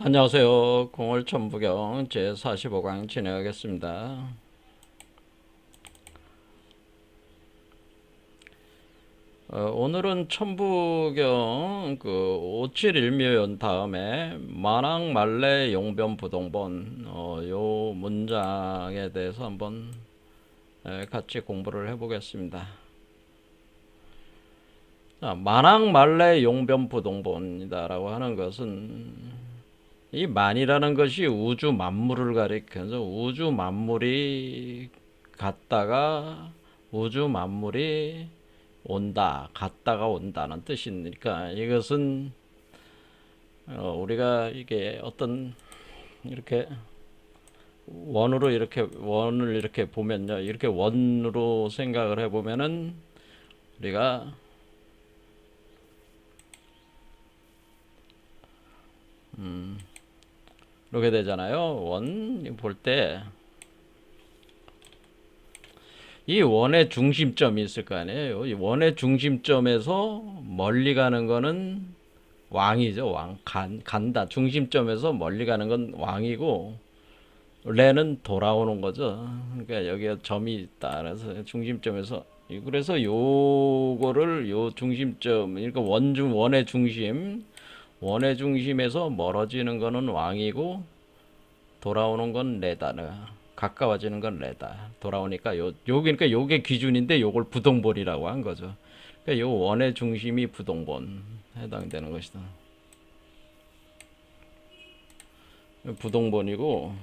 안녕하세요. 공월천부경 제45강 진행하겠습니다. 오늘은 천부경 그 오칠일묘연 다음에 만왕말래 용변부동본 요 문장에 대해서 한번 같이 공부를 해보겠습니다. 자, 만왕말래 용변부동본이다라고 하는 것은 이 만이라는 것이 우주 만물을 가리켜서 우주 만물이 갔다가 우주 만물이 온다, 갔다가 온다는 뜻이니까 이것은 우리가 이게 어떤 이렇게 원으로 이렇게 원을 이렇게 보면요, 이렇게 원으로 생각을 해보면은 우리가 이렇게 되잖아요. 원 볼 때 이 원의 중심점이 있을 거 아니에요. 이 원의 중심점에서 멀리 가는 거는 왕이죠. 왕. 간다. 중심점에서 멀리 가는 건 왕이고, 레는 돌아오는 거죠. 그러니까 여기에 점이 있다. 그래서 중심점에서, 그래서 요거를 요 중심점, 그러니까 원의 중심에서 멀어지는 거는 왕이고, 돌아오는 건 레다. 가까워지는 건 레다. 돌아오니까 그러니까 요게 기준인데 요걸 부동본이라고 한 거죠. 그러니까 요 원의 중심이 부동본 해당되는 것이다. 부동본이고,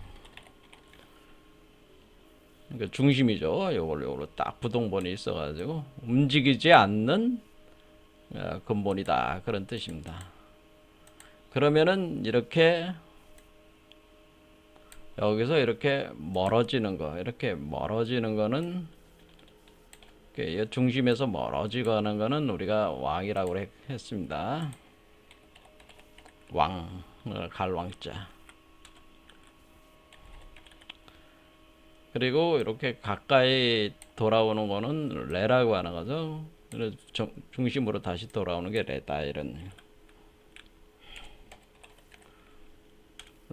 그러니까 중심이죠. 요걸로 딱 부동본이 있어가지고 움직이지 않는 근본이다. 그런 뜻입니다. 그러면은 이렇게 여기서 이렇게 멀어지는 거는 중심에서 멀어지고 하는 거는 우리가 왕이라고 했습니다. 왕, 갈왕자. 그리고 이렇게 가까이 돌아오는 거는 레라고 하는 거죠. 그래서 중심으로 다시 돌아오는 게 레다. 이런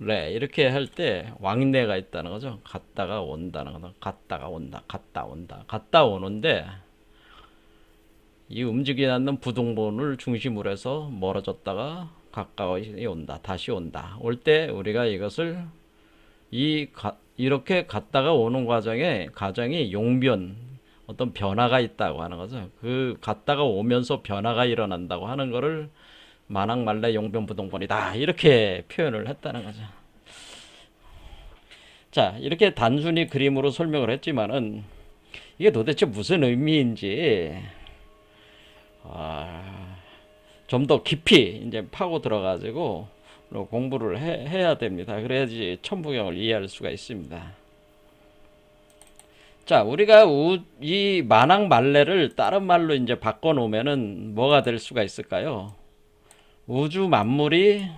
레 이렇게 할 때 왕래가 있다는 거죠. 갔다가 온다는 거죠. 갔다가 온다, 갔다 온다, 갔다 오는데 이 움직이지 않는 부동본을 중심으로 해서 멀어졌다가 가까이 온다, 다시 온다. 올 때 우리가 이것을 이렇게 갔다가 오는 과정이 용변, 어떤 변화가 있다고 하는 거죠. 그 갔다가 오면서 변화가 일어난다고 하는 거를 만왕말래 용변부동본이다, 이렇게 표현을 했다는 거죠. 자, 이렇게 단순히 그림으로 설명을 했지만은 이게 도대체 무슨 의미인지 좀 더 깊이 이제 파고 들어가지고 공부를 해야 됩니다. 그래야지 천부경을 이해할 수가 있습니다. 자, 우리가 이 만왕말래를 다른 말로 이제 바꿔놓으면은 뭐가 될 수가 있을까요? 우주 만물이라고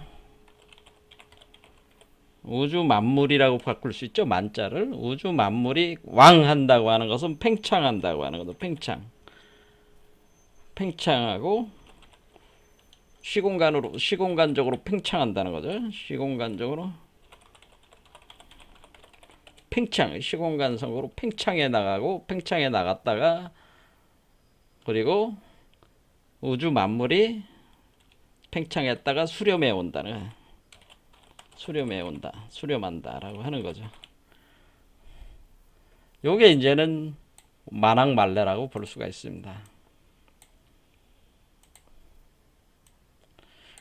바꿀 수 있죠. 만자를 우주 만물이 왕한다고 하는 것은 팽창한다고 하는 거죠. 팽창하고 시공간적으로 팽창한다는 거죠. 시공간적으로 팽창해 나갔다가 그리고 우주 만물이 팽창했다가 수렴한다라고 하는 거죠. 요게 이제는 만왕말래라고 볼 수가 있습니다.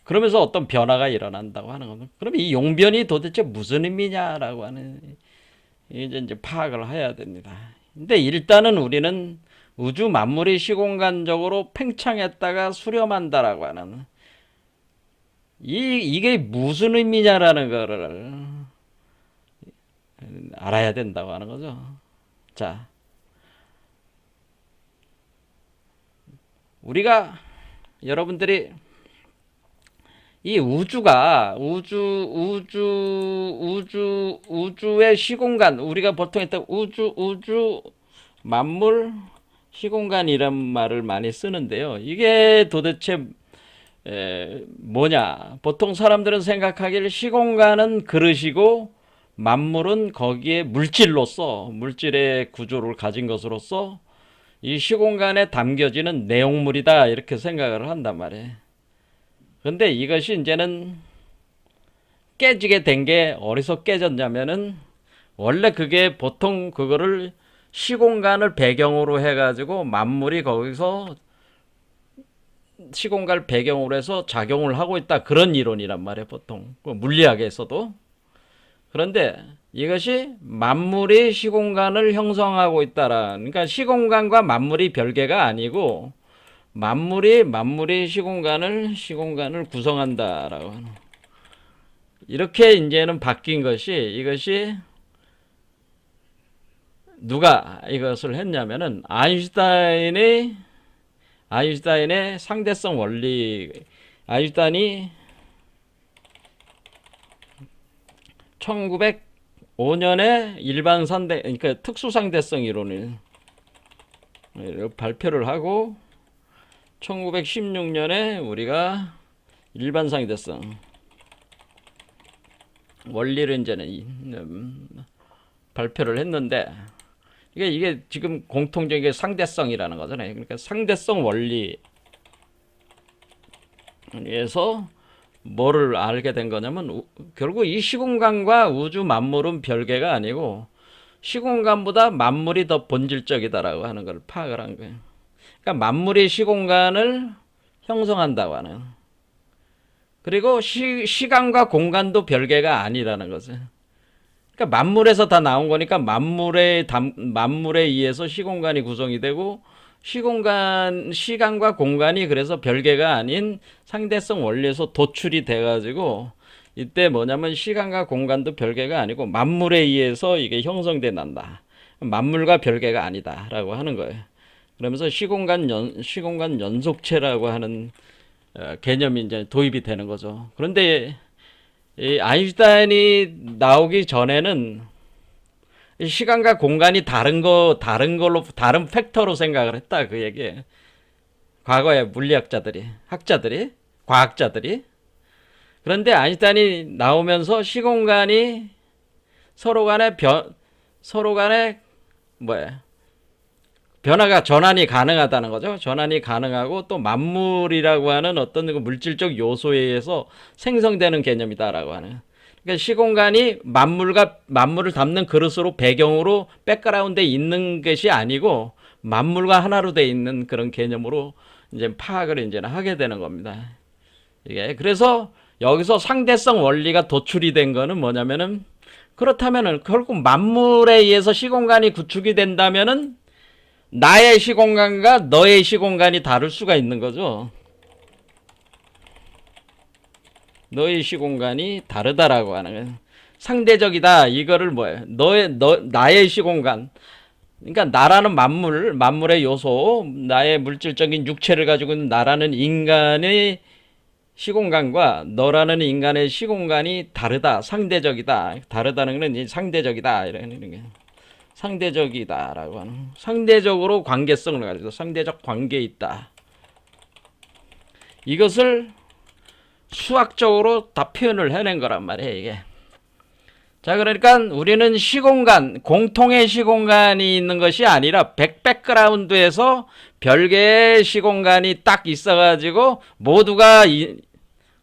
그러면서 어떤 변화가 일어난다고 하는 겁니다. 그럼 이 용변이 도대체 무슨 의미냐라고 하는 이제 파악을 해야 됩니다. 근데 일단은 우리는 우주 만물이 시공간적으로 팽창했다가 수렴한다라고 하는 이게 무슨 의미냐라는 거를 알아야 된다고 하는 거죠. 자, 여러분들이 이 우주의 시공간, 우리가 보통 했던 우주 만물 시공간이란 말을 많이 쓰는데요. 이게 도대체 뭐냐? 보통 사람들은 생각하기를 시공간은 그릇이고 만물은 거기에 물질로서 물질의 구조를 가진 것으로서 이 시공간에 담겨지는 내용물이다 이렇게 생각을 한단 말이에요. 근데 이것이 이제는 깨지게 된 게 어디서 깨졌냐면은 원래 그게 보통 그거를 시공간을 배경으로 해가지고 만물이 거기서 시공간을 배경으로 해서 작용을 하고 있다 그런 이론이란 말이에요. 보통 물리학에서도. 그런데 이것이 만물이 시공간을 형성하고 있다라. 그러니까 시공간과 만물이 별개가 아니고 만물이 시공간을 구성한다라고 하는. 이렇게 이제는 바뀐 것이 이것이 누가 이것을 했냐면은 아인슈타인의 상대성 원리. 아인슈타인이 1905년에 일반 상대, 그러니까 특수 상대성 이론을 발표를 하고 1916년에 우리가 일반 상대성 원리를 이제는 발표를 했는데 이게 지금 공통적인 상대성이라는 거잖아요. 그러니까 상대성 원리에서 뭐를 알게 된 거냐면 결국 이 시공간과 우주 만물은 별개가 아니고 시공간보다 만물이 더 본질적이다라고 하는 걸 파악을 한 거예요. 그러니까 만물이 시공간을 형성한다고 하는. 그리고 시간과 공간도 별개가 아니라는 거죠. 그러니까 만물에서 다 나온 거니까 만물에 의해서 시공간이 구성이 되고 시간과 공간이 그래서 별개가 아닌 상대성 원리에서 도출이 돼가지고 이때 뭐냐면 시간과 공간도 별개가 아니고 만물에 의해서 이게 형성돼 난다. 만물과 별개가 아니다라고 하는 거예요. 그러면서 시공간 연속체라고 하는 개념이 이제 도입이 되는 거죠. 그런데 이 아인슈타인이 나오기 전에는 시간과 공간이 다른 팩터로 생각을 했다 그 얘기예요. 과거의 물리학자들이, 과학자들이. 그런데 아인슈타인이 나오면서 시공간이 서로 간에 전환이 가능하다는 거죠. 전환이 가능하고 또 만물이라고 하는 어떤 그 물질적 요소에 의해서 생성되는 개념이다라고 하는. 그러니까 시공간이 만물을 담는 그릇으로 배경으로 백그라운드에 있는 것이 아니고 만물과 하나로 돼 있는 그런 개념으로 이제 파악을 이제 하게 되는 겁니다. 이게 그래서 여기서 상대성 원리가 도출이 된 거는 뭐냐면은 그렇다면은 결국 만물에 의해서 시공간이 구축이 된다면은 나의 시공간과 너의 시공간이 다를 수가 있는 거죠. 너의 시공간이 다르다라고 하는 거예요. 상대적이다. 이거를 뭐예요? 나의 시공간. 그러니까 나라는 만물의 요소, 나의 물질적인 육체를 가지고 있는 나라는 인간의 시공간과 너라는 인간의 시공간이 다르다. 상대적이다. 다르다는 건 상대적이다. 이러는 거예요. 상대적이다라고 하는. 상대적으로 관계성을 가지고 상대적 관계에 있다. 이것을 수학적으로 다 표현을 해낸 거란 말이에요, 이게. 자, 그러니까 우리는 시공간, 공통의 시공간이 있는 것이 아니라 백그라운드에서 별개의 시공간이 딱 있어가지고 모두가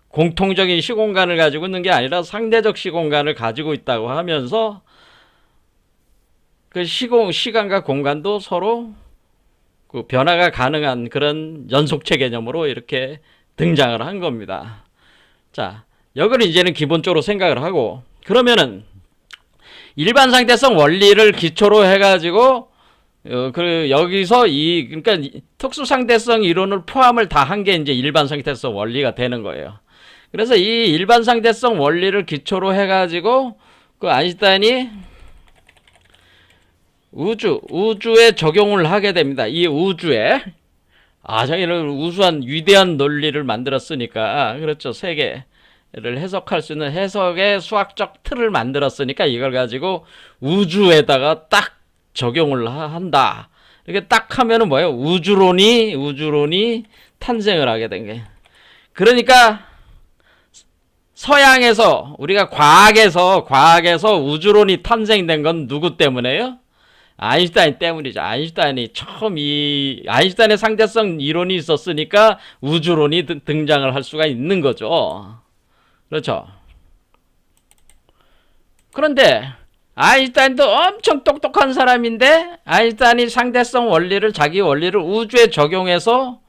공통적인 시공간을 가지고 있는 게 아니라 상대적 시공간을 가지고 있다고 하면서 그 시간과 공간도 서로 그 변화가 가능한 그런 연속체 개념으로 이렇게 등장을 한 겁니다. 자, 여기는 이제는 기본적으로 생각을 하고, 그러면은 일반 상대성 원리를 기초로 해가지고 여기서 그러니까 특수 상대성 이론을 포함을 다 한 게 이제 일반 상대성 원리가 되는 거예요. 그래서 이 일반 상대성 원리를 기초로 해가지고 그 아인슈타인이 우주에 적용을 하게 됩니다. 이 우주에 자기는 우수한 위대한 논리를 만들었으니까, 그렇죠, 세계를 해석할 수 있는 해석의 수학적 틀을 만들었으니까 이걸 가지고 우주에다가 딱 적용을 한다. 이렇게 딱 하면은 뭐예요? 우주론이 탄생을 하게 된 거예요. 그러니까 서양에서 우리가 과학에서 우주론이 탄생된 건 누구 때문에요? 아인슈타인 때문이죠. 아인슈타인이 처음 아인슈타인의 상대성 이론이 있었으니까 우주론이 등장을 할 수가 있는 거죠. 그렇죠. 그런데 아인슈타인도 엄청 똑똑한 사람인데 아인슈타인이 상대성 원리를 자기 원리를 우주에 적용해서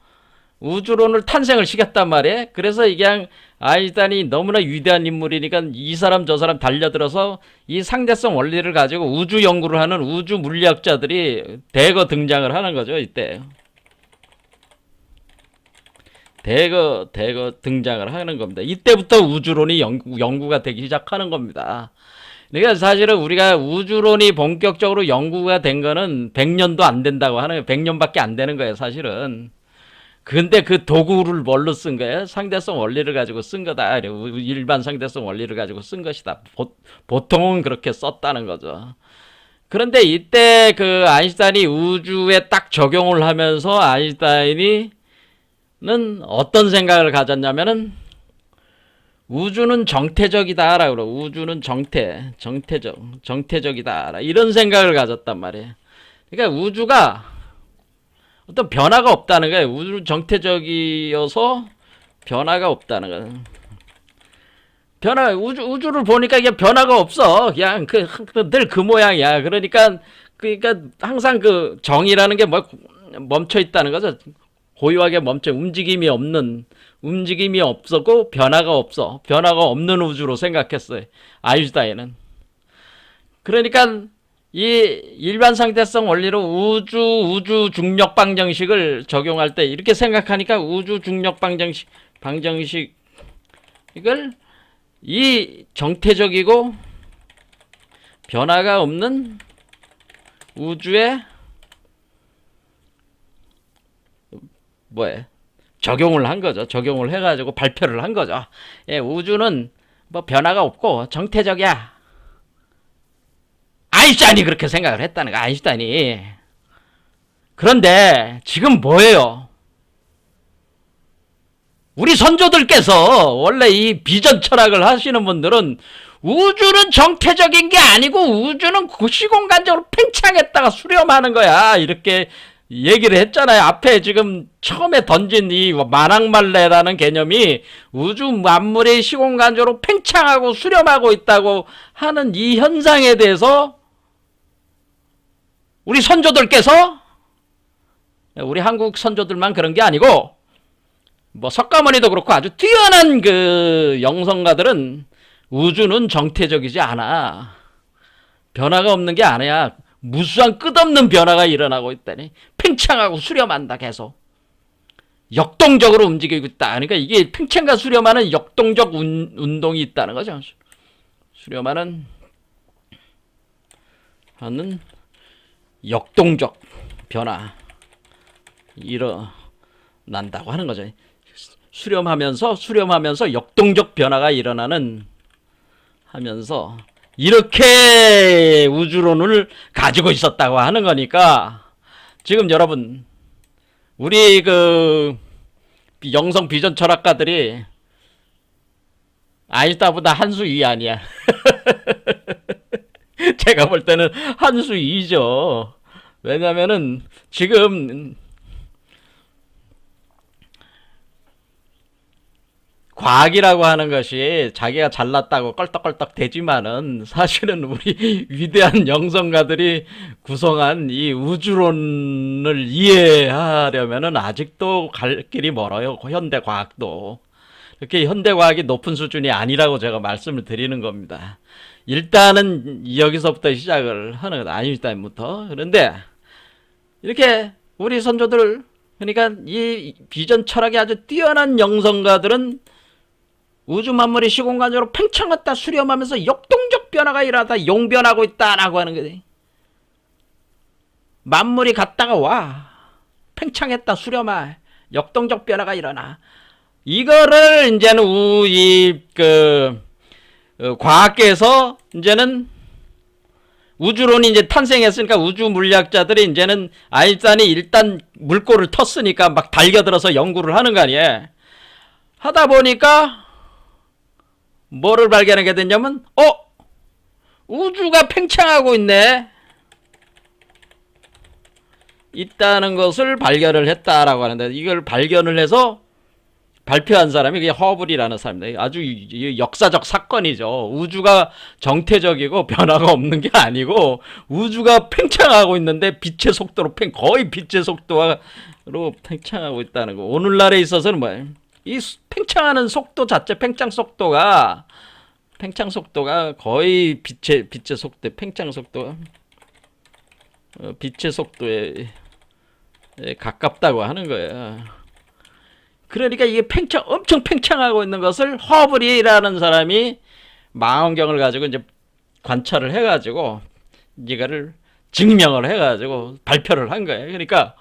우주론을 탄생을 시켰단 말이에요. 그래서 이게 아인슈타인이 너무나 위대한 인물이니까 이 사람 저 사람 달려들어서 이 상대성 원리를 가지고 우주 연구를 하는 우주 물리학자들이 대거 등장을 하는 거죠. 이때 대거 등장을 하는 겁니다. 이때부터 우주론이 연구가 되기 시작하는 겁니다. 그러니까 사실은 우리가 우주론이 본격적으로 연구가 된 거는 100년도 안 된다고 하는 거예요. 100년밖에 안 되는 거예요, 사실은. 근데 그 도구를 뭘로 쓴 거예요? 상대성 원리를 가지고 쓴 거다. 일반 상대성 원리를 가지고 쓴 것이다. 보통은 그렇게 썼다는 거죠. 그런데 이때 그 아인슈타인이 우주에 딱 적용을 하면서 아인슈타인이는 어떤 생각을 가졌냐면은 우주는 정태적이다라고 그러. 우주는 정태적이다. 이런 생각을 가졌단 말이에요. 그러니까 우주가 어떤 변화가 없다는 거예요. 우주 정태적이어서 변화가 없다는 거예요. 우주를 보니까 이게 변화가 없어. 그냥 늘 그 모양이야. 그러니까 항상 그 정이라는 게 멈춰 있다는 거죠. 고요하게 움직임이 없었고 변화가 없는 우주로 생각했어요. 아인슈타인은. 그러니까 이 일반 상대성 원리로 우주 중력 방정식을 적용할 때 이렇게 생각하니까 우주 중력 방정식을 이 정태적이고 변화가 없는 우주에 적용을 한 거죠. 적용을 해가지고 발표를 한 거죠. 예, 우주는 변화가 없고 정태적이야. 아인슈타인이 그렇게 생각을 했다는 거야. 아인슈타인이. 그런데 지금 뭐예요? 우리 선조들께서 원래 이 비전 철학을 하시는 분들은 우주는 정태적인 게 아니고 우주는 시공간적으로 팽창했다가 수렴하는 거야. 이렇게 얘기를 했잖아요. 앞에 지금 처음에 던진 이 만왕말레라는 개념이 우주 만물이 시공간적으로 팽창하고 수렴하고 있다고 하는 이 현상에 대해서 우리 선조들께서, 우리 한국 선조들만 그런 게 아니고 석가모니도 그렇고 아주 뛰어난 그 영성가들은 우주는 정태적이지 않아. 변화가 없는 게 아니야. 무수한 끝없는 변화가 일어나고 있다니. 팽창하고 수렴한다 계속. 역동적으로 움직이고 있다. 그러니까 이게 팽창과 수렴하는 역동적 운동이 있다는 거죠. 수렴하는 역동적 변화 일어난다고 하는 거죠. 수렴하면서 역동적 변화가 하면서 이렇게 우주론을 가지고 있었다고 하는 거니까 지금 여러분 우리 그 영성 비전 철학가들이 아인슈타인보다 한 수 위 아니야. 제가 볼 때는 한 수 위죠. 왜냐면은 지금 과학이라고 하는 것이 자기가 잘났다고 껄떡껄떡 대지만은 사실은 우리 위대한 영성가들이 구성한 이 우주론을 이해하려면은 아직도 갈 길이 멀어요. 현대 과학도. 이렇게 현대 과학이 높은 수준이 아니라고 제가 말씀을 드리는 겁니다. 일단은 여기서부터 시작을 하는 거다. 아인슈타인부터. 그런데 이렇게 우리 선조들, 그러니까 이 비전 철학이 아주 뛰어난 영성가들은 우주 만물이 시공간적으로 팽창했다 수렴하면서 역동적 변화가 일어나다 용변하고 있다라고 하는 거지. 만물이 갔다가 와. 팽창했다 수렴하. 역동적 변화가 일어나. 이거를 이제는 과학계에서 이제는 우주론이 이제 탄생했으니까 우주 물리학자들이 이제는 아인슈타인이 일단 물꼬를 텄으니까 막 달겨들어서 연구를 하는 거 아니에요. 하다 보니까 뭐를 발견하게 됐냐면 우주가 팽창하고 있다는 것을 발견을 했다라고 하는데, 이걸 발견을 해서 발표한 사람이 그게 허블이라는 사람입니다. 아주 역사적 사건이죠. 우주가 정태적이고 변화가 없는 게 아니고 우주가 팽창하고 있는데 빛의 속도로 거의 빛의 속도로 팽창하고 있다는 거. 오늘날에 있어서는 뭐예요? 이 팽창하는 속도 자체, 팽창 속도가 거의 빛의 속도, 팽창 속도가 빛의 속도에 가깝다고 하는 거예요. 그러니까 이게 엄청 팽창하고 있는 것을 허블이라는 사람이 망원경을 가지고 이제 관찰을 해가지고 이거를 증명을 해가지고 발표를 한 거예요. 그러니까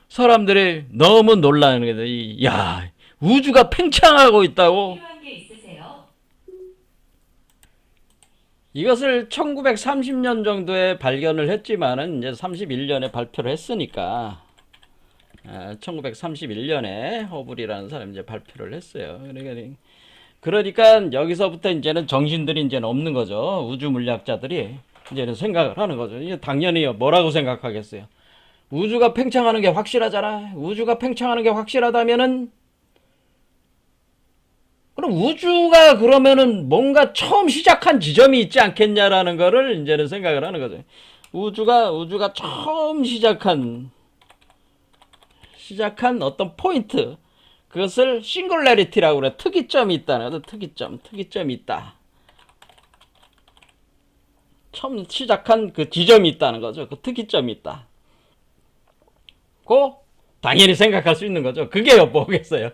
사람들이 너무 놀라는 거예요. 야, 우주가 팽창하고 있다고. 이것을 1930년 정도에 발견을 했지만은 이제 31년에 발표를 했으니까 1931년에 허블이라는 사람이 이제 발표를 했어요. 그러니까 여기서부터 이제는 정신들이 이제는 없는 거죠. 우주 물리학자들이 이제는 생각을 하는 거죠. 이게 당연히 뭐라고 생각하겠어요. 우주가 팽창하는 게 확실하잖아. 우주가 팽창하는 게 확실하다면은, 그럼 우주가 그러면은 뭔가 처음 시작한 지점이 있지 않겠냐라는 거를 이제는 생각을 하는 거죠. 우주가 처음 시작한 어떤 포인트, 그것을 싱글레리티라고 그래. 특이점이 있다는 거죠. 특이점이 있다. 처음 시작한 그 지점이 있다는 거죠. 그 특이점이 있다. 당연히 생각할 수 있는 거죠. 그게 뭐겠어요?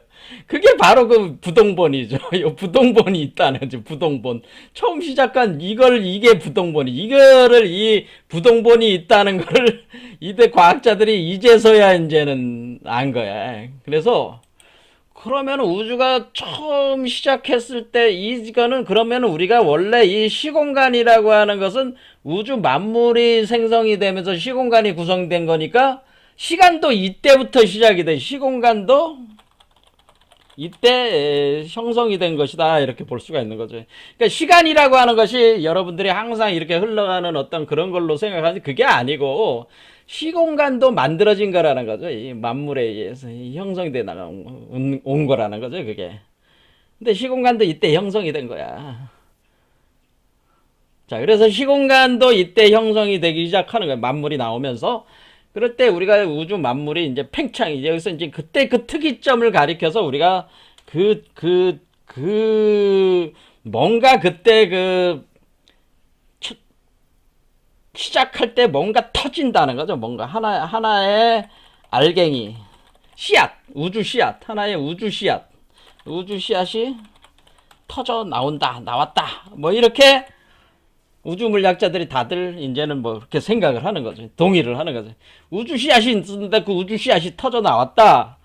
그게 바로 그 부동본이죠. 부동본이 있다는 거죠. 부동본. 처음 시작한 이게 부동본이. 이 부동본이 있다는 거를 이때 과학자들이 이제서야 이제는 안 거야. 그래서 그러면 우주가 처음 시작했을 때 이거는 그러면 우리가 원래 이 시공간이라고 하는 것은 우주 만물이 생성이 되면서 시공간이 구성된 거니까 시간도 이때부터 시작이 돼. 시공간도 이때 형성이 된 것이다. 이렇게 볼 수가 있는 거죠. 그러니까 시간이라고 하는 것이 여러분들이 항상 이렇게 흘러가는 어떤 그런 걸로 생각하지, 그게 아니고 시공간도 만들어진 거라는 거죠. 이 만물에 의해서 형성이 돼 온 거라는 거죠. 그게. 근데 시공간도 이때 형성이 된 거야. 자, 그래서 시공간도 이때 형성이 되기 시작하는 거야. 만물이 나오면서. 그럴 때 우리가 우주 만물이 이제 팽창이, 여기서 이제 그때 그 특이점을 가리켜서 우리가 뭔가 그때 시작할 때 뭔가 터진다는 거죠. 뭔가 하나의 알갱이, 씨앗, 하나의 우주 씨앗이 터져 나왔다. 뭐 이렇게 우주 물리학자들이 다들 이제는 뭐 그렇게 생각을 하는 거죠. 동의를 하는 거죠. 우주 씨앗이 있는데 그 우주 씨앗이 터져 나왔다.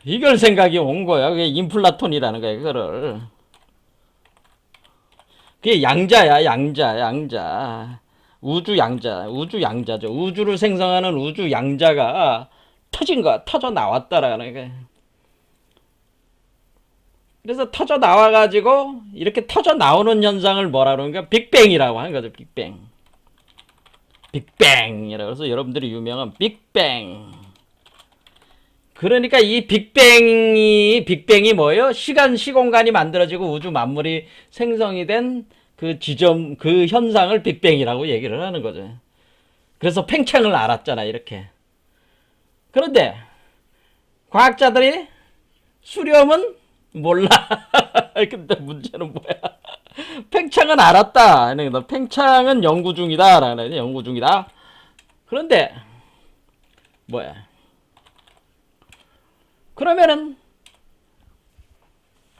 이걸 생각이 온 거야. 그게 인플라톤이라는 거야. 그게 양자. 우주 양자죠. 우주를 생성하는 우주 양자가 터진 거야. 터져 나왔다라는 거야. 그래서 터져 나와가지고 이렇게 터져 나오는 현상을 뭐라 그러는가? 빅뱅이라고 하는 거죠. 빅뱅이라고 해서 여러분들이 유명한 빅뱅. 그러니까 이 빅뱅이 뭐예요? 시공간이 만들어지고 우주 만물이 생성이 된 그 지점, 그 현상을 빅뱅이라고 얘기를 하는 거죠. 그래서 팽창을 알았잖아, 이렇게. 그런데 과학자들이 수렴은 몰라. 근데 문제는 뭐야? 팽창은 알았다. 팽창은 연구 중이다. 그런데 뭐야? 그러면은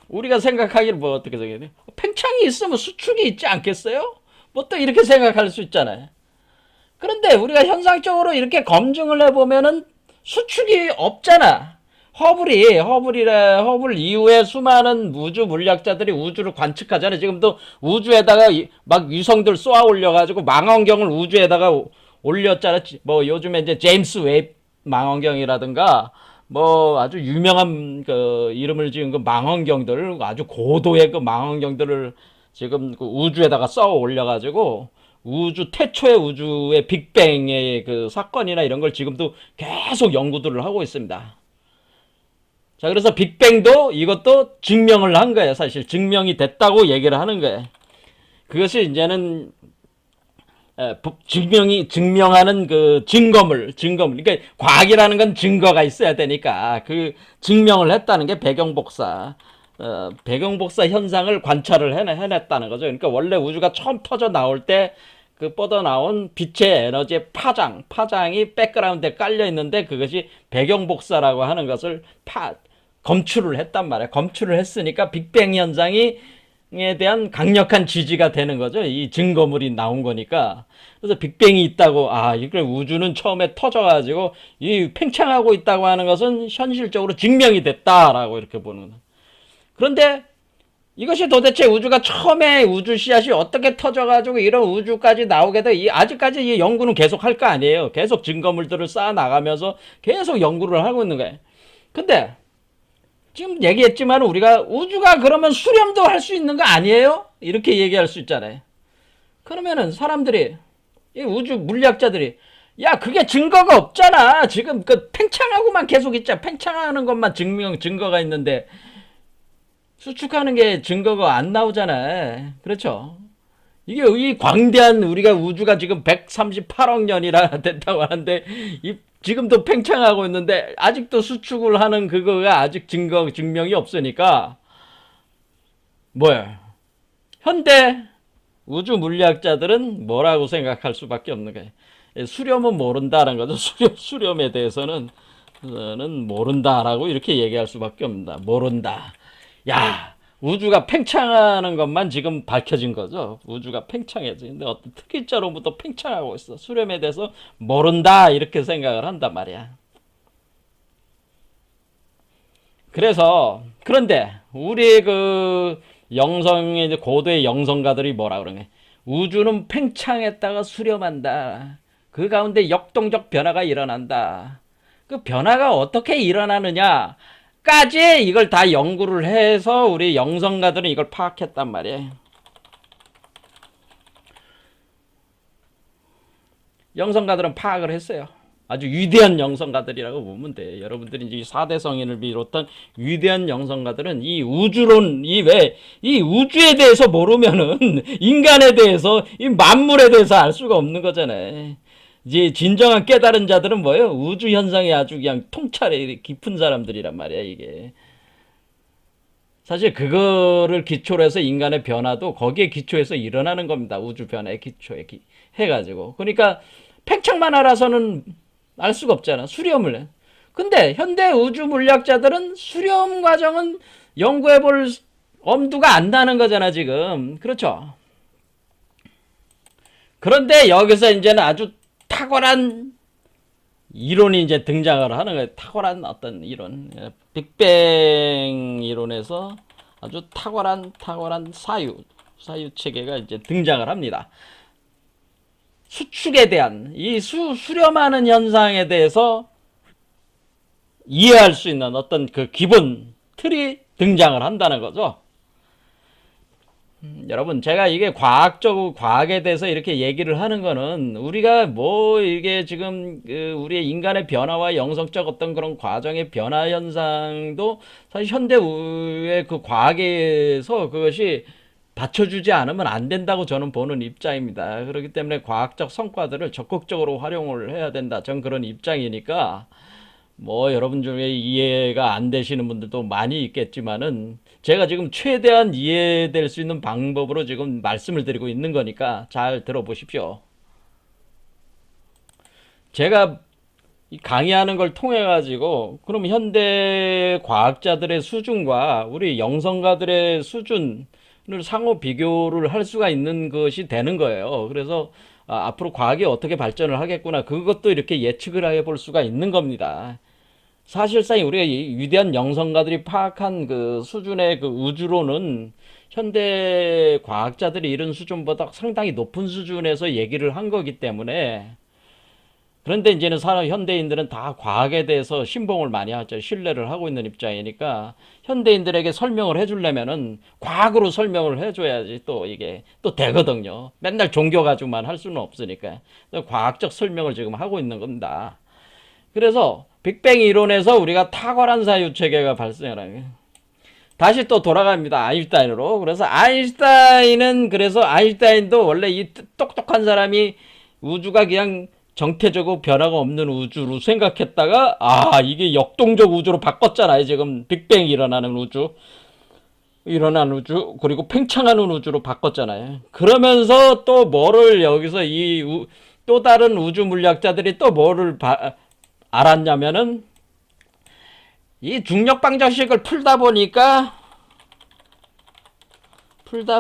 우리가 생각하기를 뭐 어떻게 생각해? 팽창이 있으면 수축이 있지 않겠어요? 뭐 또 이렇게 생각할 수 있잖아요. 그런데 우리가 현상적으로 이렇게 검증을 해보면은 수축이 없잖아. 허블 이후에 수많은 우주 물리학자들이 우주를 관측하잖아요. 지금도 우주에다가 막 위성들 쏘아 올려가지고 망원경을 우주에다가 올렸잖아. 뭐 요즘에 이제 제임스 웹 망원경이라든가 뭐 아주 유명한 그 이름을 지은 그 망원경들, 아주 고도의 그 망원경들을 지금 그 우주에다가 써 올려가지고 우주 태초의 우주의 빅뱅의 그 사건이나 이런 걸 지금도 계속 연구들을 하고 있습니다. 자, 그래서 빅뱅도 이것도 증명을 한 거예요. 사실 증명이 됐다고 얘기를 하는 거예요. 그것이 이제는 증명하는 그 증거물. 그러니까 과학이라는 건 증거가 있어야 되니까 그 증명을 했다는 게 배경복사. 배경복사 현상을 관찰을 해냈다는 거죠. 그러니까 원래 우주가 처음 터져 나올 때 그 뻗어나온 빛의 에너지의 파장이 백그라운드에 깔려 있는데 그것이 배경복사라고 하는 것을 검출을 했단 말이에요. 검출을 했으니까 빅뱅 현상이 에 대한 강력한 지지가 되는 거죠. 이 증거물이 나온 거니까. 그래서 빅뱅이 있다고, 이걸 우주는 처음에 터져가지고 이 팽창하고 있다고 하는 것은 현실적으로 증명이 됐다라고 이렇게 보는 거예요. 그런데 이것이 도대체 우주가 처음에 우주 씨앗이 어떻게 터져가지고 이런 우주까지 나오게 돼? 아직까지 이 연구는 계속 할 거 아니에요. 계속 증거물들을 쌓아 나가면서 계속 연구를 하고 있는 거예요. 근데 지금 얘기했지만 우리가 우주가 그러면 수렴도 할 수 있는 거 아니에요? 이렇게 얘기할 수 있잖아요. 그러면은 사람들이, 이 우주 물리학자들이, 야, 그게 증거가 없잖아. 지금 그 팽창하고만 계속 있자. 팽창하는 것만 증거가 있는데 수축하는 게 증거가 안 나오잖아. 그렇죠? 이게 이 광대한 우리가 우주가 지금 138억 년이나 됐다고 하는데 지금도 팽창하고 있는데 아직도 수축을 하는 그거가 아직 증명이 없으니까 뭐야? 현대 우주 물리학자들은 뭐라고 생각할 수밖에 없는 거예요. 수렴은 모른다는 거죠. 수렴에 대해서는 모른다라고 이렇게 얘기할 수밖에 없습니다. 모른다. 야, 우주가 팽창하는 것만 지금 밝혀진 거죠. 우주가 팽창해져. 근데 어떤 특이자로부터 팽창하고 있어. 수렴에 대해서 모른다 이렇게 생각을 한단 말이야. 그런데 우리 그 영성의 고도의 영성가들이 뭐라 그러냐? 우주는 팽창했다가 수렴한다. 그 가운데 역동적 변화가 일어난다. 그 변화가 어떻게 일어나느냐? 까지 이걸 다 연구를 해서 우리 영성가들은 이걸 파악했단 말이에요. 영성가들은 파악을 했어요. 아주 위대한 영성가들이라고 보면 돼. 여러분들이 이제 4대 성인을 비롯한 위대한 영성가들은 이 우주론, 이 우주에 대해서 모르면은 인간에 대해서, 이 만물에 대해서 알 수가 없는 거잖아요. 이제 진정한 깨달은 자들은 뭐예요? 우주 현상에 아주 그냥 통찰이 깊은 사람들이란 말이야, 이게. 사실 그거를 기초로 해서 인간의 변화도 거기에 기초해서 일어나는 겁니다. 우주 변화의 기초에 해가지고. 그러니까 팽창만 알아서는 알 수가 없잖아. 수렴을 해. 근데 현대 우주 물리학자들은 수렴 과정은 연구해 볼 엄두가 안 나는 거잖아, 지금. 그렇죠? 그런데 여기서 이제는 아주 탁월한 이론이 이제 등장을 하는 거예요. 탁월한 어떤 이론. 빅뱅 이론에서 아주 탁월한 사유 체계가 이제 등장을 합니다. 수축에 대한 이 수렴하는 현상에 대해서 이해할 수 있는 어떤 그 기본 틀이 등장을 한다는 거죠. 여러분, 제가 이게 과학에 대해서 이렇게 얘기를 하는 거는 우리가 뭐 이게 지금 우리의 인간의 변화와 영성적 어떤 그런 과정의 변화 현상도 사실 현대의 그 과학에서 그것이 받쳐주지 않으면 안 된다고 저는 보는 입장입니다. 그렇기 때문에 과학적 성과들을 적극적으로 활용을 해야 된다. 전 그런 입장이니까 뭐 여러분 중에 이해가 안 되시는 분들도 많이 있겠지만은 제가 지금 최대한 이해될 수 있는 방법으로 지금 말씀을 드리고 있는 거니까 잘 들어보십시오. 제가 강의하는 걸 통해 가지고 그럼 현대 과학자들의 수준과 우리 영성가들의 수준을 상호 비교를 할 수가 있는 것이 되는 거예요. 그래서 앞으로 과학이 어떻게 발전을 하겠구나, 그것도 이렇게 예측을 해볼 수가 있는 겁니다. 사실상 우리가 위대한 영성가들이 파악한 그 수준의 그 우주로는 현대 과학자들이 이런 수준보다 상당히 높은 수준에서 얘기를 한 거기 때문에 그런데 이제는 현대인들은 다 과학에 대해서 신봉을 많이 하죠. 신뢰를 하고 있는 입장이니까 현대인들에게 설명을 해주려면은 과학으로 설명을 해줘야지 또 이게 또 되거든요. 맨날 종교 가지고만 할 수는 없으니까 과학적 설명을 지금 하고 있는 겁니다. 그래서 빅뱅 이론에서 우리가 탁월한 사유 체계가 발생하는 거예요. 다시 또 돌아갑니다. 아인슈타인으로. 그래서 아인슈타인도 원래 이 똑똑한 사람이 우주가 그냥 정태적으고 변화가 없는 우주로 생각했다가 이게 역동적 우주로 바꿨잖아요. 지금 빅뱅이 일어나는 우주 그리고 팽창하는 우주로 바꿨잖아요. 그러면서 또 뭐를 여기서 또 다른 우주 물리학자들이 또 뭐를 알았냐면은 이 중력 방정식을 풀다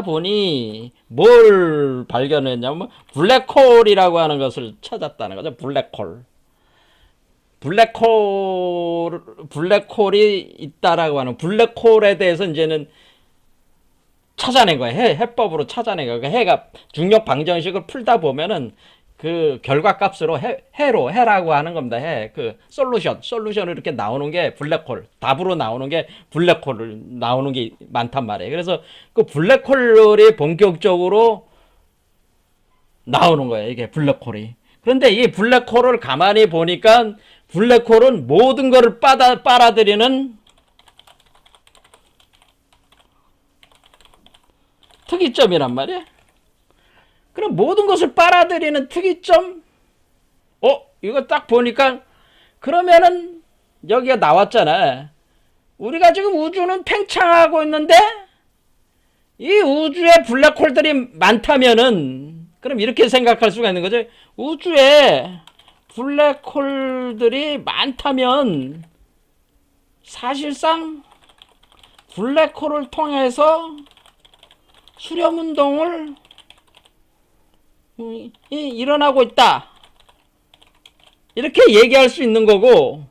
보니 뭘 발견했냐면 블랙홀이라고 하는 것을 찾았다는 거죠. 블랙홀이 있다라고 하는 블랙홀에 대해서 이제는 찾아낸 거예요. 해법으로 찾아낸 거예요. 해가 중력 방정식을 풀다 보면은 그 결과값으로 해라고 하는 겁니다. 그 솔루션으로 이렇게 나오는 게 블랙홀, 답으로 나오는 게 블랙홀을 나오는 게 많단 말이에요. 그래서 그 블랙홀이 본격적으로 나오는 거예요. 이게 블랙홀이. 그런데 이 블랙홀을 가만히 보니까 블랙홀은 모든 것을 빨아들이는 특이점이란 말이에요. 그럼 모든 것을 빨아들이는 특이점? 이거 딱 보니까 그러면은 여기가 나왔잖아. 우리가 지금 우주는 팽창하고 있는데 이 우주에 블랙홀들이 많다면은 그럼 이렇게 생각할 수가 있는 거죠. 우주에 블랙홀들이 많다면 사실상 블랙홀을 통해서 수렴운동을 일어나고 있다. 이렇게 얘기할 수 있는 거고,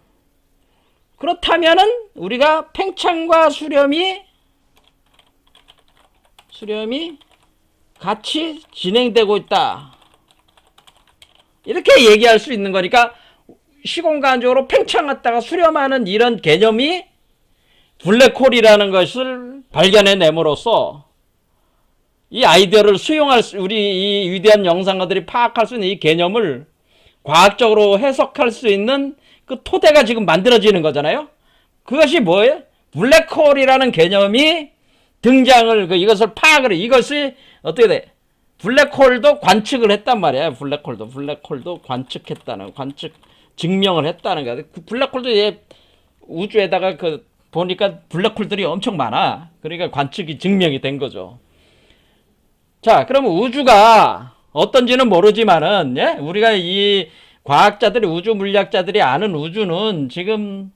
그렇다면은 우리가 팽창과 수렴이 같이 진행되고 있다. 이렇게 얘기할 수 있는 거니까 시공간적으로 팽창했다가 수렴하는 이런 개념이 블랙홀이라는 것을 발견해냄으로써 이 아이디어를 우리 이 위대한 영상가들이 파악할 수 있는 이 개념을 과학적으로 해석할 수 있는 그 토대가 지금 만들어지는 거잖아요. 그것이 뭐예요? 블랙홀이라는 개념이 이것을 이것이 어떻게 돼? 블랙홀도 관측을 했단 말이야. 블랙홀도 증명을 했다는 거야. 블랙홀도 우주에다가 보니까 블랙홀들이 엄청 많아. 그러니까 관측이 증명이 된 거죠. 자, 그러면 우주가 어떤지는 모르지만은, 우리가 이 우주 물리학자들이 아는 우주는 지금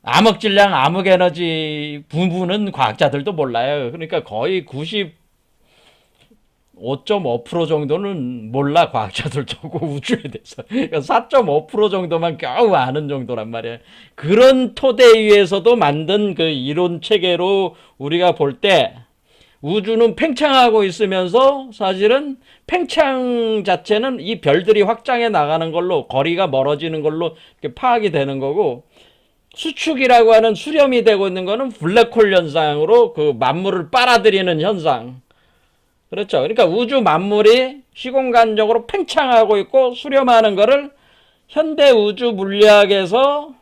암흑질량, 암흑에너지 부분은 과학자들도 몰라요. 그러니까 거의 95.5% 정도는 몰라, 과학자들도 우주에 대해서. 그러니까 4.5% 정도만 겨우 아는 정도란 말이에요. 그런 토대 위에서도 만든 그 이론 체계로 우리가 볼 때, 우주는 팽창하고 있으면서 사실은 팽창 자체는 이 별들이 확장해 나가는 걸로 거리가 멀어지는 걸로 이렇게 파악이 되는 거고, 수축이라고 하는 수렴이 되고 있는 거는 블랙홀 현상으로 그 만물을 빨아들이는 현상. 그렇죠. 그러니까 우주 만물이 시공간적으로 팽창하고 있고 수렴하는 거를 현대 우주 물리학에서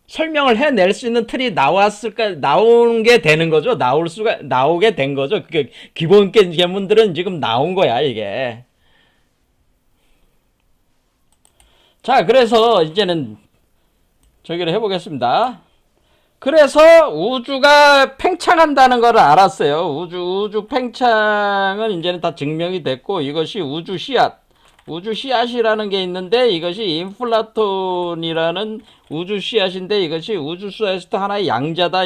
설명을 해낼 수 있는 틀이 나오게 되는 거죠. 나오게 된 거죠. 그게 기본 개념들은 지금 나온 거야, 이게. 자, 그래서 이제는 저기를 해보겠습니다. 그래서 우주가 팽창한다는 걸 알았어요. 우주 팽창은 이제는 다 증명이 됐고, 이것이 우주 씨앗이라는 게 있는데, 이것이 인플라톤이라는 우주 씨앗인데, 이것이 우주 씨앗도 하나의 양자다.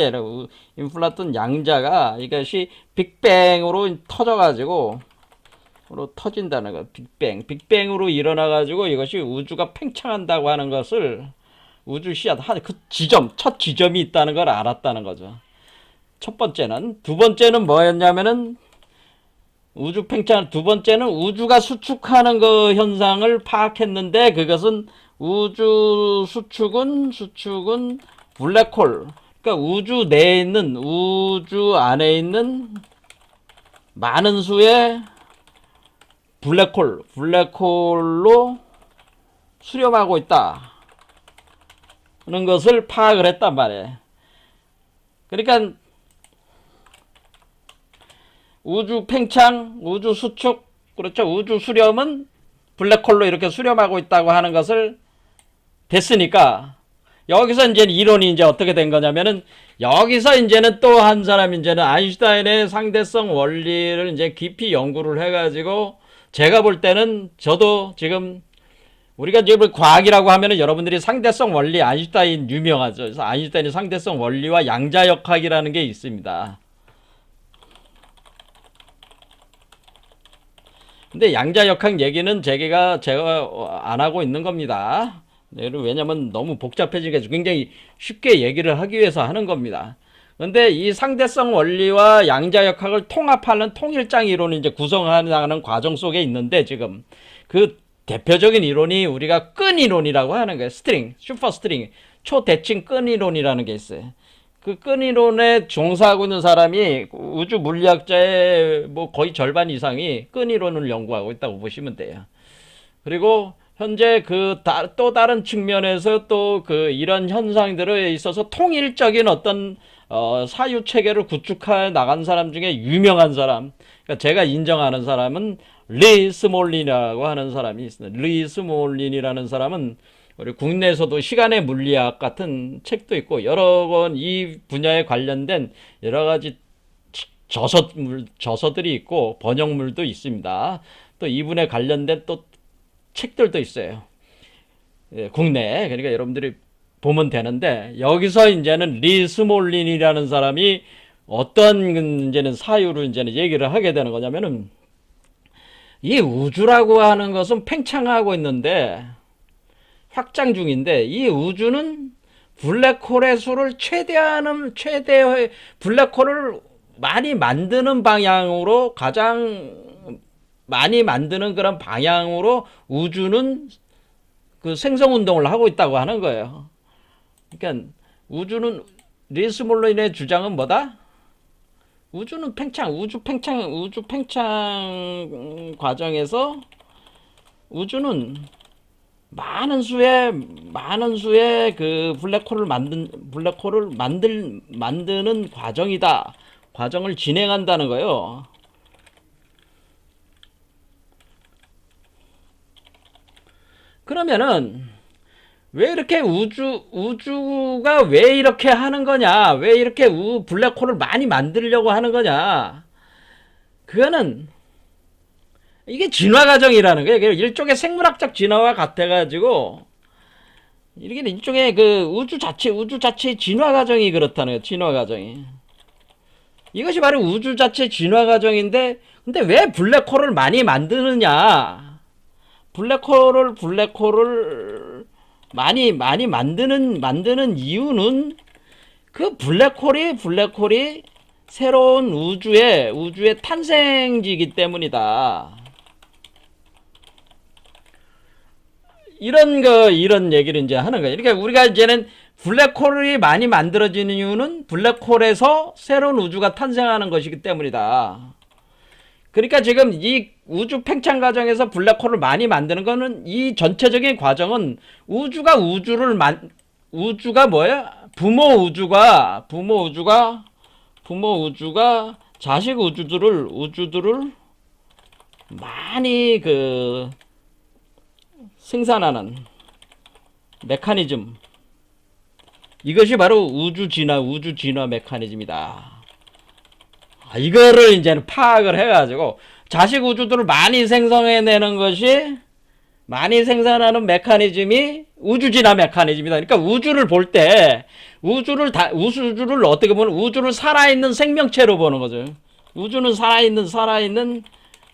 인플라톤 양자가 이것이 빅뱅으로 터져가지고 터진다는 거. 빅뱅으로 일어나가지고 이것이 우주가 팽창한다고 하는 것을 우주 씨앗 첫 지점이 있다는 걸 알았다는 거죠. 첫 번째는. 두 번째는 뭐였냐면은 우주 팽창, 두 번째는 우주가 수축하는 그 현상을 파악했는데, 그것은 수축은 블랙홀. 그러니까 우주 안에 있는 많은 수의 블랙홀로 수렴하고 있다는 것을 파악을 했단 말이에요. 그러니까 우주 팽창, 우주 수축, 그렇죠. 우주 수렴은 블랙홀로 이렇게 수렴하고 있다고 하는 것을 됐으니까, 여기서 이제 이론이 이제 어떻게 된 거냐면은, 여기서 이제는 또 한 사람, 이제는 아인슈타인의 상대성 원리를 이제 깊이 연구를 해가지고, 제가 볼 때는 저도 지금 우리가 지금 과학이라고 하면은 여러분들이 상대성 원리, 아인슈타인 유명하죠. 그래서 아인슈타인의 상대성 원리와 양자역학이라는 게 있습니다. 근데 양자역학 얘기는 제가 안 하고 있는 겁니다. 왜냐면 너무 복잡해지게 굉장히 쉽게 얘기를 하기 위해서 하는 겁니다. 근데 이 상대성 원리와 양자역학을 통합하는 통일장 이론을 이제 구성하는 과정 속에 있는데, 지금 그 대표적인 이론이 우리가 끈 이론이라고 하는 거예요. 스트링, 슈퍼 스트링, 초대칭 끈 이론이라는 게 있어요. 그 끈 이론에 종사하고 있는 사람이 우주 물리학자의 뭐 거의 절반 이상이 끈 이론을 연구하고 있다고 보시면 돼요. 그리고 현재 또 다른 측면에서 또 이런 현상들에 있어서 통일적인 어떤 사유 체계를 구축해 나간 사람 중에 유명한 사람, 그러니까 제가 인정하는 사람은 리 스몰린이라고 하는 사람이 있습니다. 리 스몰린이라는 사람은 우리 국내에서도 시간의 물리학 같은 책도 있고 여러 권 이 분야에 관련된 여러 가지 저서들이 있고 번역물도 있습니다. 또 이분에 관련된 또 책들도 있어요. 예, 국내에. 그러니까 여러분들이 보면 되는데, 여기서 이제는 리 스몰린이라는 사람이 어떤 이제는 사유로 이제는 얘기를 하게 되는 거냐면은, 이 우주라고 하는 것은 팽창하고 있는데, 확장 중인데, 이 우주는 블랙홀의 수를 블랙홀을 많이 만드는 방향으로, 가장 많이 만드는 그런 방향으로 우주는 그 생성 운동을 하고 있다고 하는 거예요. 그러니까 우주는, 리스몰린의 주장은 뭐다? 우주 팽창 과정에서 우주는 많은 수의 그 블랙홀을 만드는 과정을 진행한다는 거예요. 그러면은 왜 이렇게 우주가 왜 이렇게 하는 거냐? 왜 이렇게 블랙홀을 많이 만들려고 하는 거냐? 그거는 이게 진화 과정이라는 거예요. 일종의 생물학적 진화와 같아가지고, 이게 일종의 그 우주 자체 진화 과정이 그렇다는 거예요. 진화 과정이. 이것이 바로 우주 자체 진화 과정인데, 근데 왜 블랙홀을 많이 만드느냐? 블랙홀을 많이 만드는 이유는 그 블랙홀이 새로운 우주의 탄생지이기 때문이다. 이런 얘기를 이제 하는 거예요. 그러니까 우리가 이제는 블랙홀이 많이 만들어지는 이유는 블랙홀에서 새로운 우주가 탄생하는 것이기 때문이다. 그러니까 지금 이 우주 팽창 과정에서 블랙홀을 많이 만드는 거는, 이 전체적인 과정은 우주가 뭐야? 부모 우주가 자식 우주들을 많이 생산하는 메커니즘. 이것이 바로 우주 진화 메커니즘이다. 이거를 이제는 파악을 해가지고 자식 우주들을 많이 생성해내는 것이, 많이 생산하는 메커니즘이 우주 진화 메커니즘이다. 그러니까 우주를 볼 때 우주를 어떻게 보면 우주를 살아있는 생명체로 보는 거죠. 우주는 살아있는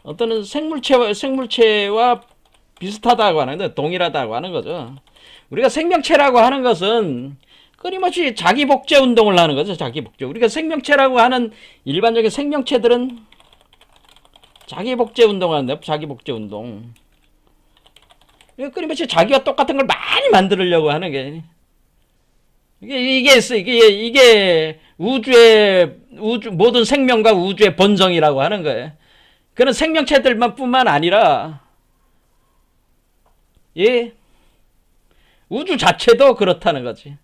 어떤 생물체와 비슷하다고 하는데, 동일하다고 하는 거죠. 우리가 생명체라고 하는 것은 끊임없이 자기 복제 운동을 하는 거죠. 자기 복제. 우리가 생명체라고 하는 일반적인 생명체들은 자기 복제 운동하는데, 자기 복제 운동. 끊임없이 자기와 똑같은 걸 많이 만들려고 하는 게 이게 우주 모든 생명과 우주의 본성이라고 하는 거예요. 그런 생명체들만 뿐만 아니라 예, 우주 자체도 그렇다는 거지.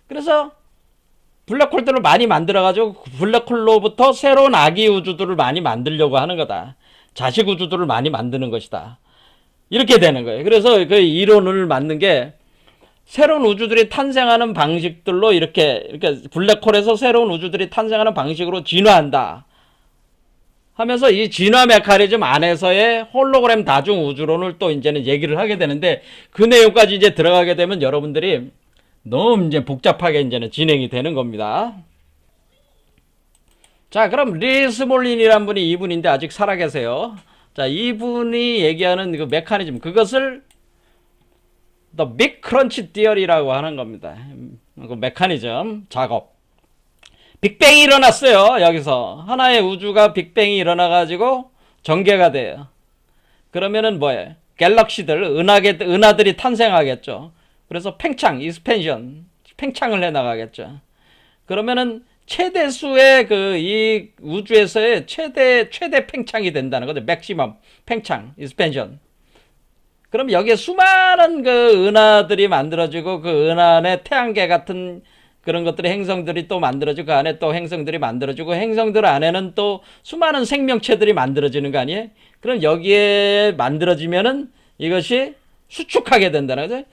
그래서 블랙홀들을 많이 만들어가지고 블랙홀로부터 새로운 아기 우주들을 많이 만들려고 하는 거다. 자식 우주들을 많이 만드는 것이다. 이렇게 되는 거예요. 그래서 그 이론을 만든 게 새로운 우주들이 탄생하는 방식들로 이렇게 블랙홀에서 새로운 우주들이 탄생하는 방식으로 진화한다 하면서 이 진화 메커니즘 안에서의 홀로그램 다중 우주론을 또 이제는 얘기를 하게 되는데, 그 내용까지 이제 들어가게 되면 여러분들이 너무 이제 복잡하게 이제는 진행이 되는 겁니다. 자, 그럼 리 스몰린이라는 분이 이분인데 아직 살아계세요. 자, 이분이 얘기하는 그 메커니즘, 그것을 The Big Crunch Theory라고 하는 겁니다. 그 메커니즘 작업. 빅뱅이 일어났어요. 여기서 하나의 우주가 빅뱅이 일어나가지고 전개가 돼요. 그러면은 뭐예요? 갤럭시들, 은하들이 탄생하겠죠. 그래서 팽창, 익스펜션, 팽창을 해나가겠죠. 그러면은 최대수의 이 우주에서의 최대 팽창이 된다는 거죠. 맥시멈 팽창, 익스펜션. 그럼 여기에 수많은 그 은하들이 만들어지고, 그 은하 안에 태양계 같은 그런 것들이, 행성들이 또 만들어지고, 그 안에 또 행성들이 만들어지고, 행성들 안에는 또 수많은 생명체들이 만들어지는 거 아니에요? 그럼 여기에 만들어지면은 이것이 수축하게 된다는 거죠.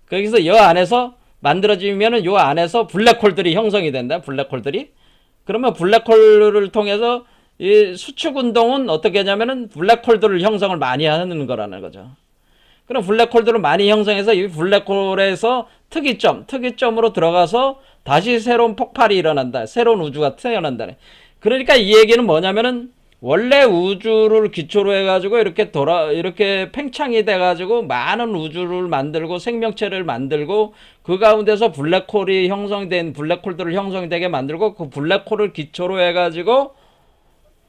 거기서 여 안에서 만들어지면은 요 안에서 블랙홀들이 형성이 된다. 블랙홀들이. 그러면 블랙홀을 통해서 이 수축 운동은 어떻게 하냐면은 블랙홀들을 형성을 많이 하는 거라는 거죠. 그럼 블랙홀들을 많이 형성해서 이 블랙홀에서 특이점으로 들어가서 다시 새로운 폭발이 일어난다. 새로운 우주가 태어난다. 그러니까 이 얘기는 뭐냐면은 원래 우주를 기초로 해가지고 이렇게 팽창이 돼가지고 많은 우주를 만들고 생명체를 만들고, 그 가운데서 블랙홀이 형성된 블랙홀들을 형성되게 만들고, 그 블랙홀을 기초로 해가지고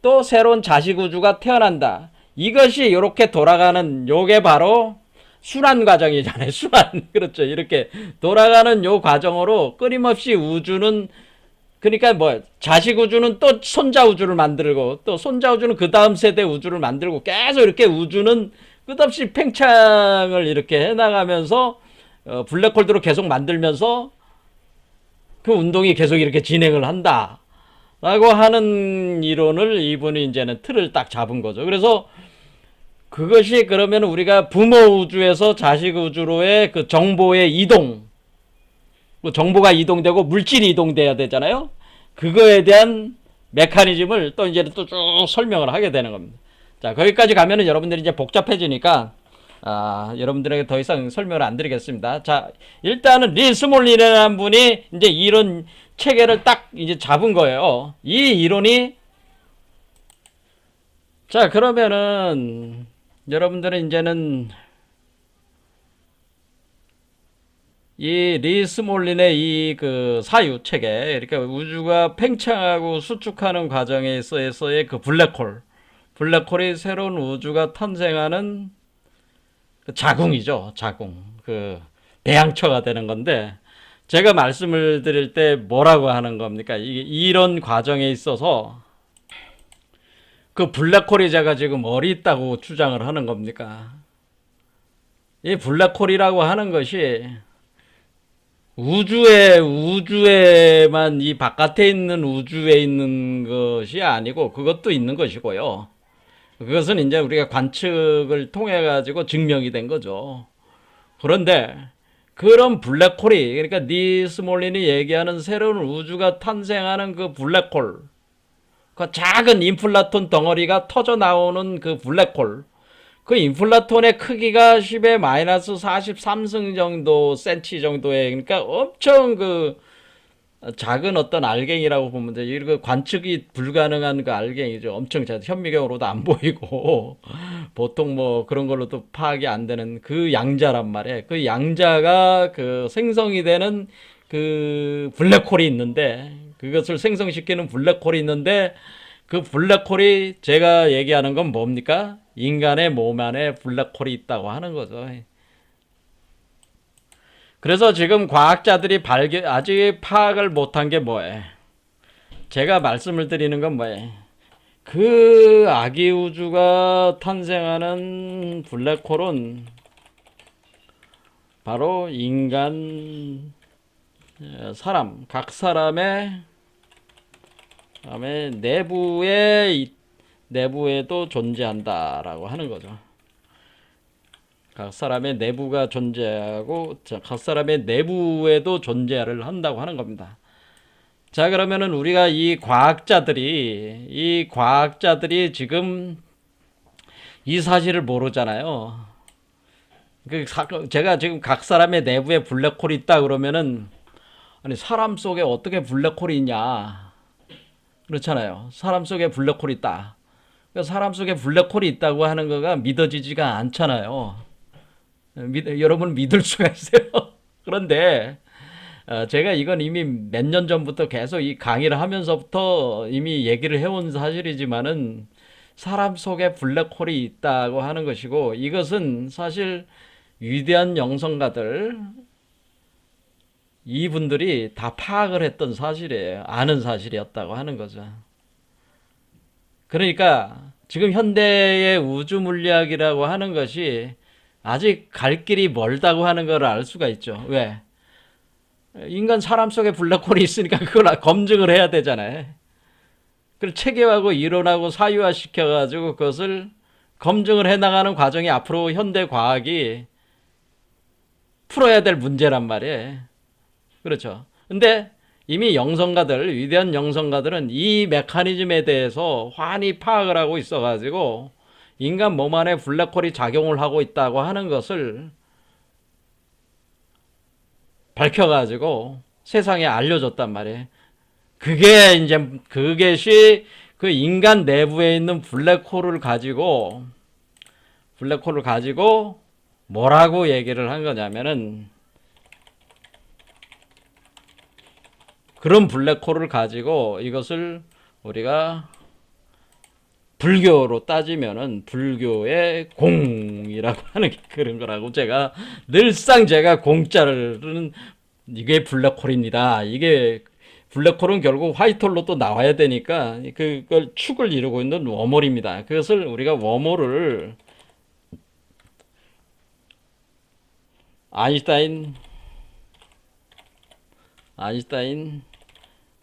또 새로운 자식 우주가 태어난다. 이것이 이렇게 돌아가는, 요게 바로 순환 과정이잖아요. 순환. 그렇죠. 이렇게 돌아가는 요 과정으로 끊임없이 우주는, 그러니까 뭐 자식 우주는 또 손자 우주를 만들고, 또 손자 우주는 그 다음 세대 우주를 만들고, 계속 이렇게 우주는 끝없이 팽창을 이렇게 해나가면서 블랙홀들을 계속 만들면서 그 운동이 계속 이렇게 진행을 한다 라고 하는 이론을 이분이 이제는 틀을 딱 잡은 거죠. 그래서 그것이 그러면 우리가 부모 우주에서 자식 우주로의 그 정보의 이동, 정보가 이동되고 물질이 이동돼야 되잖아요. 그거에 대한 메커니즘을 또 이제 또 쭉 설명을 하게 되는 겁니다. 자, 거기까지 가면은 여러분들이 이제 복잡해지니까 여러분들에게 더 이상 설명을 안 드리겠습니다. 자, 일단은 리 스몰린이라는 분이 이제 이런 체계를 딱 이제 잡은 거예요. 이 이론이, 자, 그러면은 여러분들은 이제는 이 리 스몰린의 이 그 사유 체계, 이렇게 우주가 팽창하고 수축하는 과정에 있어서의 그 블랙홀이 새로운 우주가 탄생하는 그 자궁이죠. 자궁. 그 배양처가 되는 건데, 제가 말씀을 드릴 때 뭐라고 하는 겁니까? 이런 과정에 있어서 그 블랙홀이 제가 지금 어디 있다고 주장을 하는 겁니까? 이 블랙홀이라고 하는 것이 우주에만, 이 바깥에 있는 우주에 있는 것이 아니고, 그것도 있는 것이고요. 그것은 이제 우리가 관측을 통해 가지고 증명이 된 거죠. 그런데 그런 블랙홀이, 그러니까 리 스몰린이 얘기하는 새로운 우주가 탄생하는 그 블랙홀, 그 작은 인플라톤 덩어리가 터져 나오는 그 블랙홀, 그 인플라톤의 크기가 10의 마이너스 43승 정도 센치 정도의, 그러니까 엄청 그 작은 어떤 알갱이라고 보면 돼요. 이거 관측이 불가능한 그 알갱이죠. 엄청 작은, 현미경으로도 안 보이고 보통 뭐 그런 걸로도 파악이 안 되는 그 양자란 말이에요. 그 양자가 그 생성이 되는 그 블랙홀이 있는데, 그것을 생성시키는 블랙홀이 있는데, 그 블랙홀이 제가 얘기하는 건 뭡니까? 인간의 몸 안에 블랙홀이 있다고 하는 거죠. 그래서 지금 과학자들이 아직 파악을 못한 게 뭐예요? 제가 말씀을 드리는 건 뭐예요? 그 아기 우주가 탄생하는 블랙홀은 바로 인간, 각 사람의 내부에도 존재한다라고 하는 거죠. 각 사람의 내부가 존재하고 각 사람의 내부에도 존재를 한다고 하는 겁니다. 자, 그러면은 우리가 이 과학자들이 지금 이 사실을 모르잖아요. 제가 지금 각 사람의 내부에 블랙홀이 있다 그러면은, 아니 사람 속에 어떻게 블랙홀이 있냐, 그렇잖아요. 사람 속에 블랙홀이 있다. 사람 속에 블랙홀이 있다고 하는 거가 믿어지지가 않잖아요. 여러분 믿을 수가 있어요. 그런데 제가 이건 이미 몇 년 전부터 계속 이 강의를 하면서부터 이미 얘기를 해온 사실이지만은, 사람 속에 블랙홀이 있다고 하는 것이고, 이것은 사실 위대한 영성가들, 이분들이 다 파악을 했던 사실이에요. 아는 사실이었다고 하는 거죠. 그러니까 지금 현대의 우주 물리학이라고 하는 것이 아직 갈 길이 멀다고 하는 걸 알 수가 있죠. 왜? 인간 사람 속에 블랙홀이 있으니까 그걸 검증을 해야 되잖아요. 그걸 체계화하고 이론하고 사유화 시켜가지고 그것을 검증을 해나가는 과정이 앞으로 현대 과학이 풀어야 될 문제란 말이에요. 그렇죠. 근데 이미 위대한 영성가들은 이 메커니즘에 대해서 환히 파악을 하고 있어가지고 인간 몸 안에 블랙홀이 작용을 하고 있다고 하는 것을 밝혀가지고 세상에 알려줬단 말이에요. 그것이 그 인간 내부에 있는 블랙홀을 가지고 뭐라고 얘기를 한 거냐면은, 그런 블랙홀을 가지고 이것을 우리가 불교로 따지면은 불교의 공이라고 하는 게 그런 거라고, 늘상 공자를 이게 블랙홀입니다. 이게 블랙홀은 결국 화이트홀로 또 나와야 되니까 그걸 축을 이루고 있는 웜홀입니다. 그것을 우리가 웜홀을 아인슈타인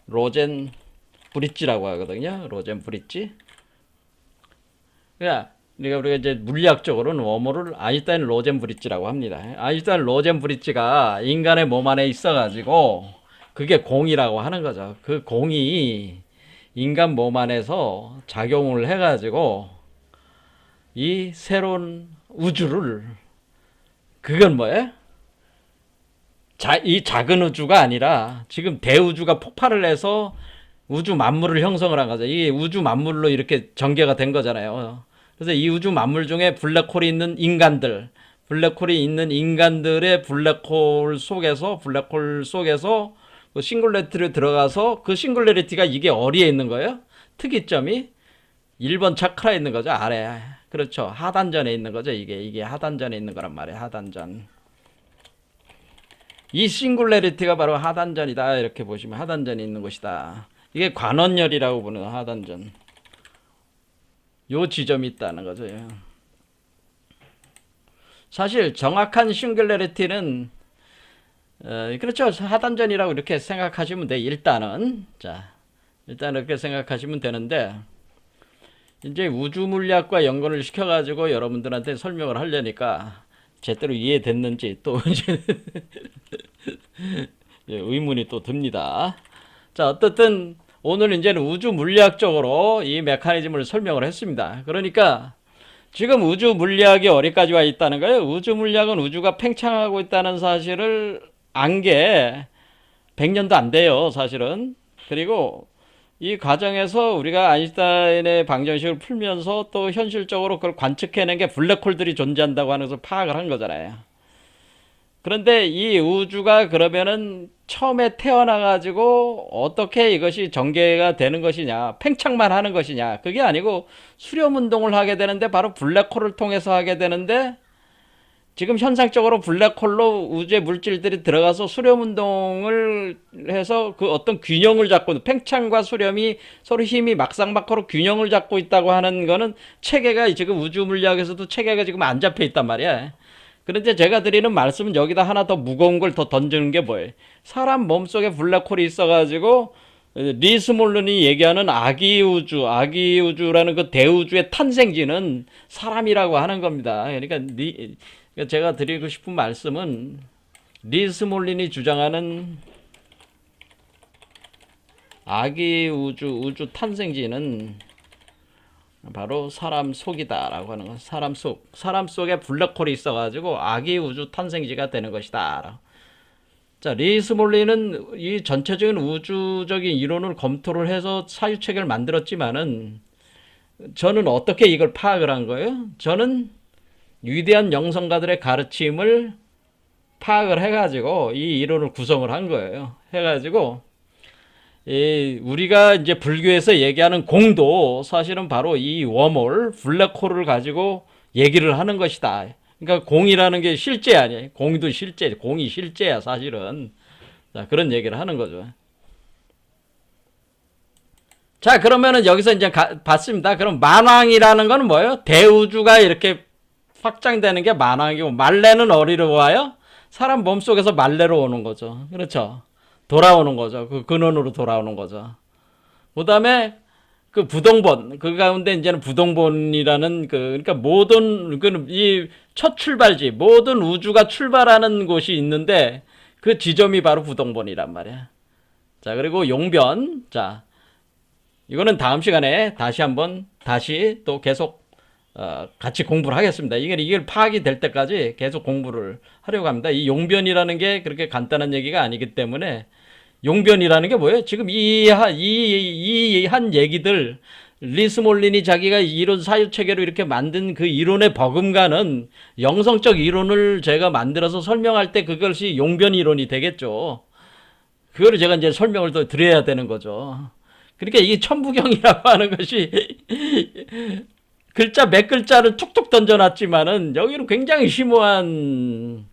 로젠 브릿지라고 하거든요. 로젠 브릿지. 그러니까 우리가 이제 물리학적으로는 웜홀을 아인슈타인 로젠 브릿지라고 합니다. 아인슈타인 로젠 브릿지가 인간의 몸 안에 있어가지고 그게 공이라고 하는 거죠. 그 공이 인간 몸 안에서 작용을 해가지고 이 새로운 우주를, 그건 뭐예요? 이 작은 우주가 아니라 지금 대우주가 폭발을 해서 우주 만물을 형성을 한 거죠. 이 우주 만물로 이렇게 전개가 된 거잖아요. 그래서 이 우주 만물 중에 블랙홀이 있는 인간들의 블랙홀 속에서 그 싱글레리티로 들어가서, 그 싱글레리티가 이게 어디에 있는 거예요? 특이점이 1번 차크라에 있는 거죠. 아래. 그렇죠. 하단전에 있는 거죠. 이게 하단전에 있는 거란 말이에요. 하단전. 이 싱글레리티가 바로 하단전이다. 이렇게 보시면 하단전이 있는 곳이다. 이게 관원열이라고 부르는 하단전. 요 지점이 있다는 거죠. 사실 정확한 싱글레리티는 그렇죠. 하단전이라고 이렇게 생각하시면 돼. 일단 이렇게 생각하시면 되는데, 이제 우주 물리학과 연관을 시켜가지고 여러분들한테 설명을 하려니까 제대로 이해됐는지 또 이제 의문이 또 듭니다. 자, 어떻든 오늘 이제는 우주 물리학적으로 이 메커니즘을 설명을 했습니다. 그러니까 지금 우주 물리학이 어디까지 와 있다는 거예요? 우주 물리학은 우주가 팽창하고 있다는 사실을 안 게 100년도 안 돼요, 사실은. 그리고 이 과정에서 우리가 아인슈타인의 방정식을 풀면서 또 현실적으로 그걸 관측해낸 게 블랙홀들이 존재한다고 하는 것을 파악을 한 거잖아요. 그런데 이 우주가 그러면은 처음에 태어나가지고 어떻게 이것이 전개가 되는 것이냐, 팽창만 하는 것이냐, 그게 아니고 수렴 운동을 하게 되는데 바로 블랙홀을 통해서 하게 되는데 지금 현상적으로 블랙홀로 우주의 물질들이 들어가서 수렴 운동을 해서 그 어떤 균형을 잡고 팽창과 수렴이 서로 힘이 막상막하로 균형을 잡고 있다고 하는 거는 체계가 지금 우주 물리학에서도 체계가 지금 안 잡혀 있단 말이야. 그런데 제가 드리는 말씀은 여기다 하나 더 무거운 걸 더 던지는 게 뭐예요? 사람 몸속에 블랙홀이 있어가지고 리스몰른이 얘기하는 아기 우주라는 그 대우주의 탄생지는 사람이라고 하는 겁니다. 그러니까 제가 드리고 싶은 말씀은 리스몰린이 주장하는 아기 우주 탄생지는 바로 사람 속이다라고 하는 건 사람 속에 블랙홀이 있어가지고 아기 우주 탄생지가 되는 것이다. 자, 리스몰리는 이 전체적인 우주적인 이론을 검토를 해서 사유체계를 만들었지만은 저는 어떻게 이걸 파악을 한 거예요? 저는 위대한 영성가들의 가르침을 파악을 해가지고 이 이론을 구성을 한 거예요. 해가지고 우리가 이제 불교에서 얘기하는 공도 사실은 바로 이 웜홀, 블랙홀을 가지고 얘기를 하는 것이다. 그러니까 공이라는 게 실제 아니에요. 공도 실제, 공이 실제야 사실은. 자, 그런 얘기를 하는 거죠. 자, 그러면은 여기서 이제 봤습니다. 그럼 만왕이라는 건 뭐예요? 대우주가 이렇게 확장되는 게 만왕이고, 말레는 어디로 와요? 사람 몸속에서 말레로 오는 거죠. 그렇죠. 돌아오는 거죠. 그 근원으로 돌아오는 거죠. 그 다음에 그 부동본, 그 가운데 이제는 부동본이라는 그러니까 모든, 이 첫 출발지, 모든 우주가 출발하는 곳이 있는데 그 지점이 바로 부동본이란 말이야. 자, 그리고 용변. 자, 이거는 다음 시간에 다시 또 계속 같이 공부를 하겠습니다. 이걸 파악이 될 때까지 계속 공부를 하려고 합니다. 이 용변이라는 게 그렇게 간단한 얘기가 아니기 때문에 용변이라는 게 뭐예요? 지금 이 한 얘기들 리스몰린이 자기가 이론 사유체계로 이렇게 만든 그 이론의 버금가는 영성적 이론을 제가 만들어서 설명할 때 그것이 용변 이론이 되겠죠. 그거를 제가 이제 설명을 더 드려야 되는 거죠. 그러니까 이 천부경이라고 하는 것이 글자 몇 글자를 툭툭 던져놨지만은 여기는 굉장히 심오한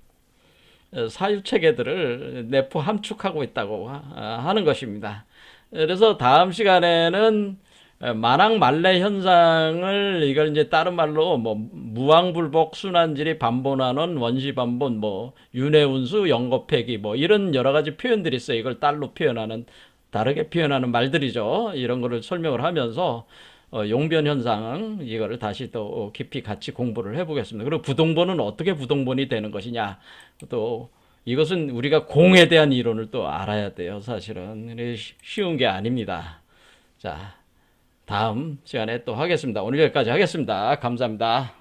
사유체계들을 내포 함축하고 있다고 하는 것입니다. 그래서 다음 시간에는 만왕말래 현상을 이걸 이제 다른 말로 뭐 무왕불복 순환질이 반본환원 원시반본 뭐 윤회운수 영겁폐기 뭐 이런 여러 가지 표현들이 있어요. 이걸 딸로 표현하는 다르게 표현하는 말들이죠. 이런 거를 설명을 하면서 용변 현상 이거를 다시 또 깊이 같이 공부를 해보겠습니다. 그리고 부동본은 어떻게 부동본이 되는 것이냐, 또 이것은 우리가 공에 대한 이론을 또 알아야 돼요. 사실은 쉬운 게 아닙니다. 자, 다음 시간에 또 하겠습니다. 오늘 여기까지 하겠습니다. 감사합니다.